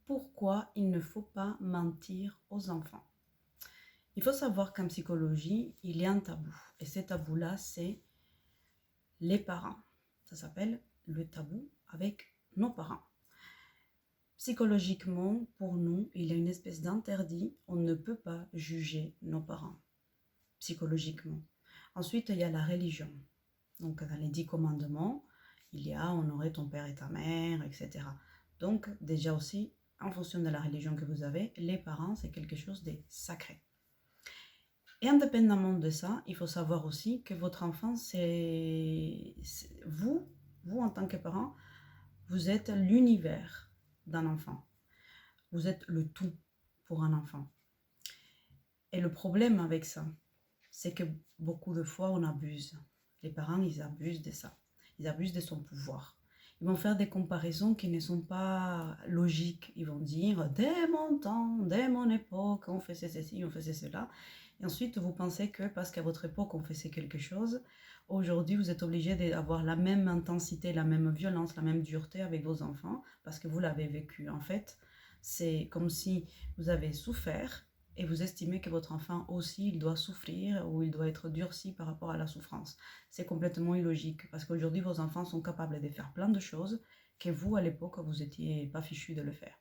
pourquoi il ne faut pas mentir aux enfants. Il faut savoir qu'en psychologie, il y a un tabou. Et ce tabou-là, c'est les parents. Ça s'appelle le tabou avec nos parents. Psychologiquement, pour nous, il y a une espèce d'interdit. On ne peut pas juger nos parents, psychologiquement. Ensuite, il y a la religion. Donc, dans les 10 commandements, il y a honorer ton père et ta mère, etc. Donc, déjà aussi, en fonction de la religion que vous avez, les parents, c'est quelque chose de sacré. Et indépendamment de ça, il faut savoir aussi que votre enfant, c'est vous en tant que parent, vous êtes l'univers d'un enfant. Vous êtes le tout pour un enfant. Et le problème avec ça, c'est que beaucoup de fois, on abuse. Les parents, ils abusent de ça. Ils abusent de son pouvoir. Ils vont faire des comparaisons qui ne sont pas logiques. Ils vont dire, dès mon temps, dès mon époque, on faisait ceci, on faisait cela. Et ensuite, vous pensez que parce qu'à votre époque, on faisait quelque chose, aujourd'hui, vous êtes obligé d'avoir la même intensité, la même violence, la même dureté avec vos enfants, parce que vous l'avez vécu. En fait, c'est comme si vous avez souffert, et vous estimez que votre enfant aussi, il doit souffrir ou il doit être durci par rapport à la souffrance. C'est complètement illogique parce qu'aujourd'hui, vos enfants sont capables de faire plein de choses que vous, à l'époque, vous n'étiez pas fichu de le faire.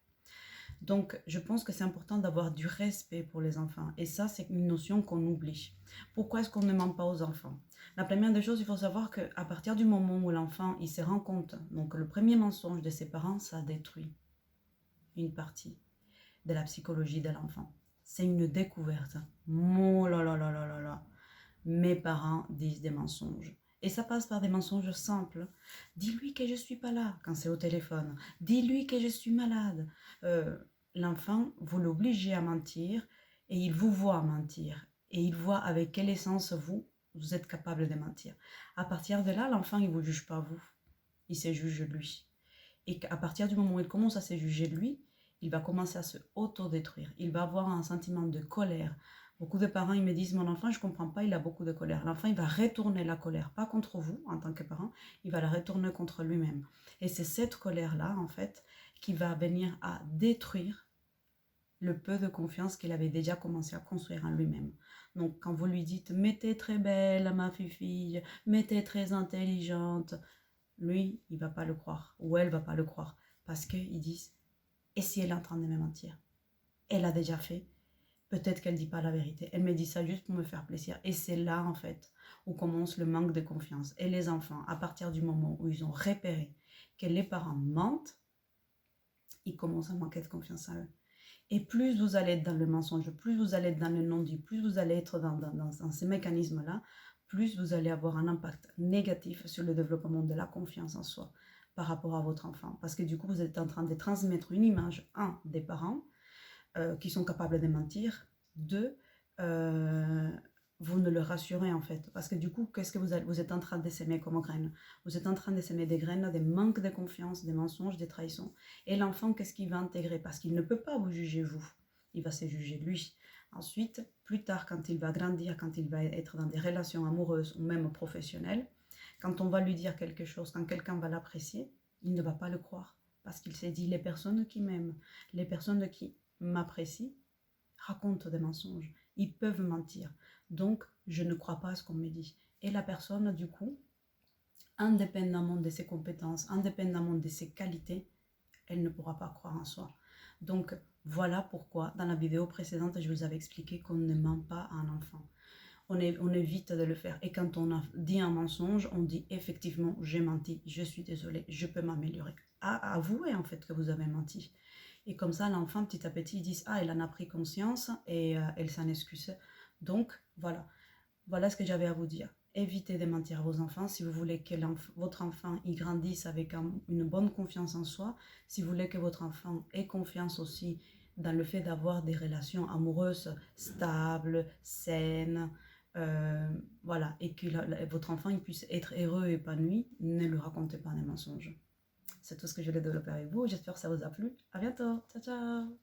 Donc, je pense que c'est important d'avoir du respect pour les enfants. Et ça, c'est une notion qu'on oublie. Pourquoi est-ce qu'on ne ment pas aux enfants? La première des choses, il faut savoir qu'à partir du moment où l'enfant il se rend compte, donc le premier mensonge de ses parents, ça détruit une partie de la psychologie de l'enfant. C'est une découverte. Oh là là là là là là. Mes parents disent des mensonges. Et ça passe par des mensonges simples. Dis-lui que je ne suis pas là quand c'est au téléphone. Dis-lui que je suis malade. L'enfant, vous l'obligez à mentir et il vous voit mentir. Et il voit avec quelle essence vous êtes capable de mentir. À partir de là, l'enfant, il ne vous juge pas vous. Il se juge lui. Et qu'à partir du moment où il commence à se juger lui, il va commencer à se autodétruire. Il va avoir un sentiment de colère. Beaucoup de parents, ils me disent, mon enfant, je ne comprends pas, il a beaucoup de colère. L'enfant, il va retourner la colère, pas contre vous en tant que parent, il va la retourner contre lui-même. Et c'est cette colère-là, en fait, qui va venir à détruire le peu de confiance qu'il avait déjà commencé à construire en lui-même. Donc, quand vous lui dites, mais t'es très belle, ma fille, mais t'es très intelligente, lui, il ne va pas le croire, ou elle ne va pas le croire, parce qu'ils disent, et si elle est en train de me mentir? Elle a déjà fait, peut-être qu'elle ne dit pas la vérité, elle me dit ça juste pour me faire plaisir. Et c'est là, en fait, où commence le manque de confiance. Et les enfants, à partir du moment où ils ont repéré que les parents mentent, ils commencent à manquer de confiance en eux. Et plus vous allez être dans le mensonge, plus vous allez être dans le non-dit, plus vous allez être dans ces mécanismes-là, plus vous allez avoir un impact négatif sur le développement de la confiance en soi par rapport à votre enfant. Parce que du coup, vous êtes en train de transmettre une image, un, des parents qui sont capables de mentir, deux, vous ne le rassurez en fait. Parce que du coup, qu'est-ce que vous êtes en train de s'aimer comme graines? Vous êtes en train de s'aimer des graines, des manques de confiance, des mensonges, des trahisons. Et l'enfant, qu'est-ce qu'il va intégrer? Parce qu'il ne peut pas vous juger vous. Il va se juger lui. Ensuite, plus tard, quand il va grandir, quand il va être dans des relations amoureuses ou même professionnelles, quand on va lui dire quelque chose, quand quelqu'un va l'apprécier, il ne va pas le croire. Parce qu'il s'est dit, les personnes qui m'aiment, les personnes qui m'apprécient, racontent des mensonges. Ils peuvent mentir. Donc, je ne crois pas à ce qu'on me dit. Et la personne, du coup, indépendamment de ses compétences, indépendamment de ses qualités, elle ne pourra pas croire en soi. Donc, voilà pourquoi, dans la vidéo précédente, je vous avais expliqué qu'on ne ment pas à un enfant. On évite de le faire. Et quand on a dit un mensonge, on dit effectivement, j'ai menti, je suis désolée, je peux m'améliorer. Avouez en fait que vous avez menti. Et comme ça, l'enfant, petit à petit, il dit, ah, elle en a pris conscience et elle s'en excuse. Donc, voilà. Voilà ce que j'avais à vous dire. Évitez de mentir à vos enfants si vous voulez que votre enfant y grandisse avec une bonne confiance en soi, si vous voulez que votre enfant ait confiance aussi dans le fait d'avoir des relations amoureuses stables, saines, voilà, et que votre enfant il puisse être heureux et épanoui, ne lui racontez pas des mensonges. C'est tout ce que je voulais développer avec vous. J'espère que ça vous a plu. À bientôt. Ciao, ciao.